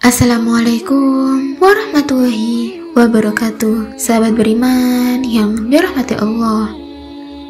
Assalamualaikum warahmatullahi wabarakatuh. Sahabat beriman yang dirahmati Allah,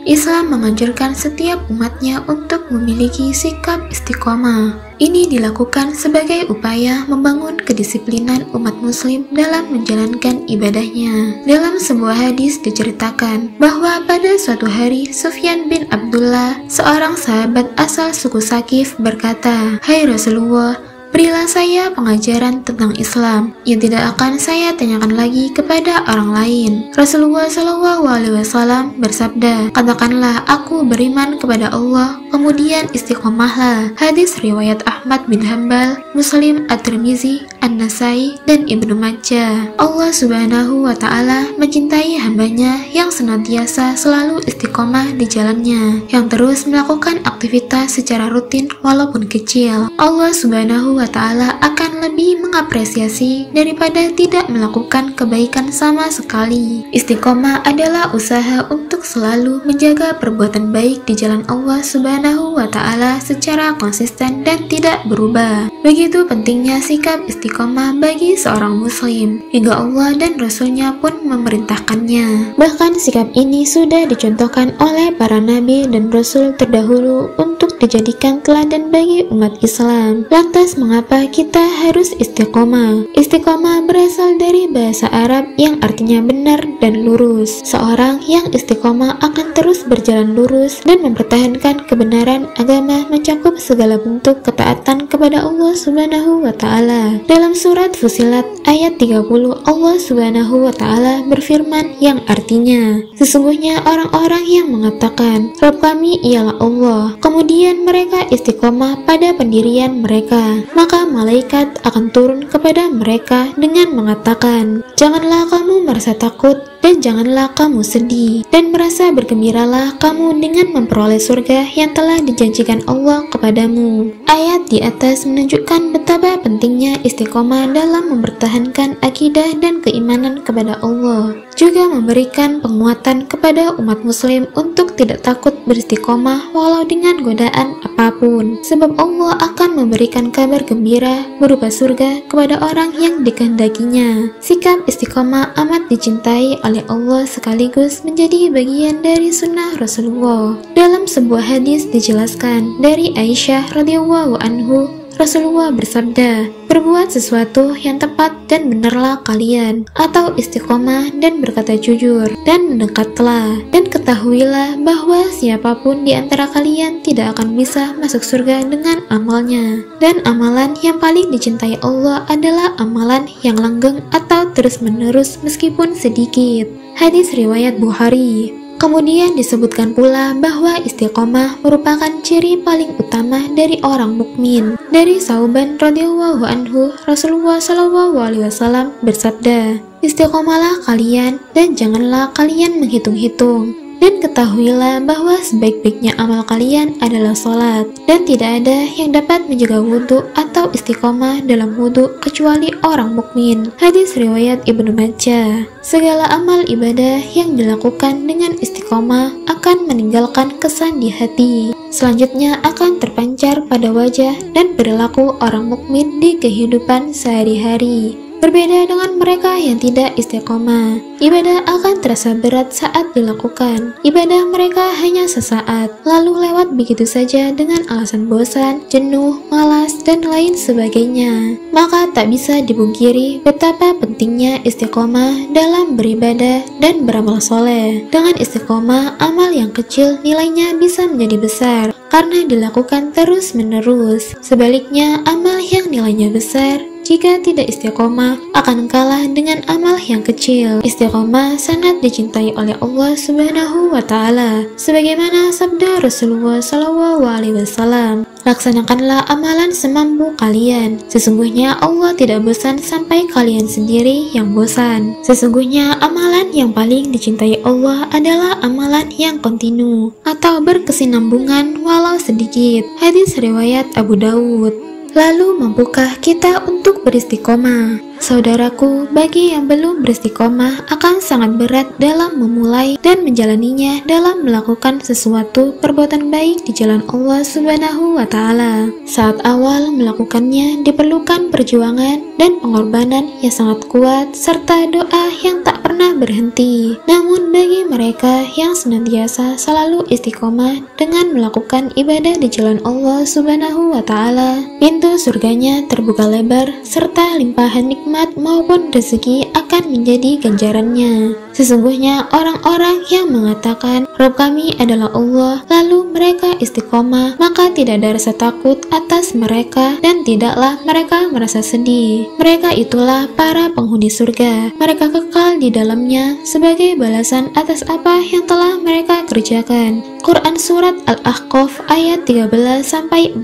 Islam menganjurkan setiap umatnya untuk memiliki sikap istiqomah. Ini dilakukan sebagai upaya membangun kedisiplinan umat muslim dalam menjalankan ibadahnya. Dalam sebuah hadis diceritakan bahwa pada suatu hari Sufyan bin Abdullah, seorang sahabat asal suku Sakif, berkata, "Hai Rasulullah, berilah saya pengajaran tentang Islam yang tidak akan saya tanyakan lagi kepada orang lain." Rasulullah SAW bersabda, "Katakanlah aku beriman kepada Allah, kemudian istiqomahlah." Hadis riwayat Ahmad bin Hanbal, Muslim, At-Tirmizi, An-Nasai, dan Ibnu Majah. Allah Subhanahu wa Ta'ala mencintai hambanya yang senantiasa selalu istiqomah di jalannya, yang terus melakukan aktivitas secara rutin walaupun kecil. Allah Subhanahu wa Ta'ala akan lebih mengapresiasi daripada tidak melakukan kebaikan sama sekali. Istiqomah adalah usaha untuk selalu menjaga perbuatan baik di jalan Allah Subhanahu wa Ta'ala secara konsisten dan tidak berubah. Begitu pentingnya sikap istiqomah bagi seorang muslim, hingga Allah dan Rasulnya pun memerintahkannya. Bahkan sikap ini sudah dicontohkan oleh para nabi dan rasul terdahulu untuk dijadikan teladan bagi umat Islam. Lantas mengapa kita harus istiqomah? Istiqomah berasal dari bahasa Arab yang artinya benar dan lurus. Seorang yang istiqomah akan terus berjalan lurus dan mempertahankan kebenaran agama mencakup segala bentuk ketaatan kepada Allah Subhanahu wa Ta'ala. Dalam surat Fussilat ayat 30, Allah Subhanahu wa Ta'ala berfirman yang artinya, "Sesungguhnya orang-orang yang mengatakan, Rabb kami ialah Allah, kemudian mereka istiqomah pada pendirian mereka, maka malaikat akan turun kepada mereka dengan mengatakan, janganlah kamu merasa takut dan janganlah kamu sedih, dan merasa bergembiralah kamu dengan memperoleh surga yang telah dijanjikan Allah kepadamu." Ayat di atas menunjukkan betapa pentingnya istiqomah dalam mempertahankan akidah dan keimanan kepada Allah, juga memberikan penguatan kepada umat muslim untuk tidak takut beristiqomah walau dengan godaan apapun, sebab Allah akan memberikan kabar gembira berupa surga kepada orang yang dikehendakinya. Sikap istiqomah amat dicintai oleh Allah sekaligus menjadi bagian dari sunnah Rasulullah. Dalam sebuah hadis dijelaskan dari Aisyah radhiyallahu anhu, Rasulullah bersabda, "Berbuat sesuatu yang tepat dan benarlah kalian," atau istiqomah dan berkata jujur, dan mendekatlah, dan ketahuilah bahwa siapapun di antara kalian tidak akan bisa masuk surga dengan amalnya. Dan amalan yang paling dicintai Allah adalah amalan yang langgeng atau terus-menerus meskipun sedikit. Hadis riwayat Bukhari. Kemudian disebutkan pula bahwa istiqomah merupakan ciri paling utama dari orang mukmin. Dari Sauban radhiyallahu anhu, Rasulullah SAW bersabda, "Istiqomahlah kalian dan janganlah kalian menghitung-hitung. Dan ketahuilah bahwa sebaik-baiknya amal kalian adalah sholat, dan tidak ada yang dapat menjaga wudhu atau istiqomah dalam wudhu kecuali orang mukmin." Hadis riwayat Ibnu Majah. Segala amal ibadah yang dilakukan dengan istiqomah akan meninggalkan kesan di hati. Selanjutnya akan terpancar pada wajah dan perilaku orang mukmin di kehidupan sehari-hari. Berbeda dengan mereka yang tidak istiqomah, ibadah akan terasa berat saat dilakukan. Ibadah mereka hanya sesaat, lalu lewat begitu saja dengan alasan bosan, jenuh, malas, dan lain sebagainya. Maka tak bisa dipungkiri betapa pentingnya istiqomah dalam beribadah dan beramal soleh. Dengan istiqomah, amal yang kecil nilainya bisa menjadi besar karena dilakukan terus-menerus. Sebaliknya, amal yang nilainya besar jika tidak istiqomah akan kalah dengan amal yang kecil. Istiqomah sangat dicintai oleh Allah Subhanahu wa Ta'ala, sebagaimana sabda Rasulullah SAW, "Laksanakanlah amalan semampu kalian. Sesungguhnya Allah tidak bosan sampai kalian sendiri yang bosan." Sesungguhnya amalan yang paling dicintai Allah adalah amalan yang kontinu atau berkesinambungan walau sedikit. Hadis riwayat Abu Dawud. Lalu mampukah kita untuk beristiqomah? Saudaraku, bagi yang belum beristiqomah akan sangat berat dalam memulai dan menjalaninya dalam melakukan sesuatu perbuatan baik di jalan Allah Subhanahu wa Ta'ala. Saat awal melakukannya diperlukan perjuangan dan pengorbanan yang sangat kuat serta doa yang tak pernah berhenti. Namun bagi mereka yang senantiasa selalu istiqomah dengan melakukan ibadah di jalan Allah Subhanahu wa Ta'ala, pintu surganya terbuka lebar serta limpahan nikmat maupun rezeki akan menjadi ganjarannya. Sesungguhnya orang-orang yang mengatakan Rabb kami adalah Allah, lalu mereka istiqomah, maka tidak ada rasa takut atas mereka dan tidaklah mereka merasa sedih. Mereka itulah para penghuni surga. Mereka kekal di dalamnya sebagai balasan atas apa yang telah mereka kerjakan. Quran Surat Al-Ahqaf ayat 13-14.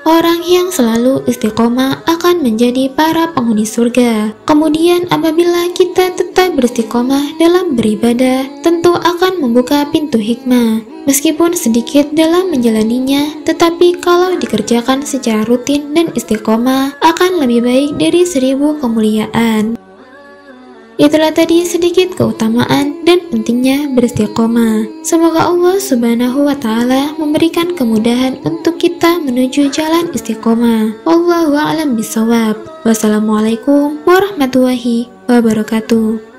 Orang yang selalu istiqomah akan menjadi para penghuni surga. Kemudian apabila kita tetap beristiqomah dalam beribadah, tentu akan membuka pintu hikmah. Meskipun sedikit dalam menjalaninya, tetapi kalau dikerjakan secara rutin dan istiqomah, akan lebih baik dari 1000 kemuliaan. Itulah tadi sedikit keutamaan dan pentingnya beristiqomah. Semoga Allah Subhanahu wa Ta'ala memberikan kemudahan untuk kita menuju jalan istiqomah. Wallahu a'lam bishawab. Wassalamualaikum warahmatullahi wabarakatuh.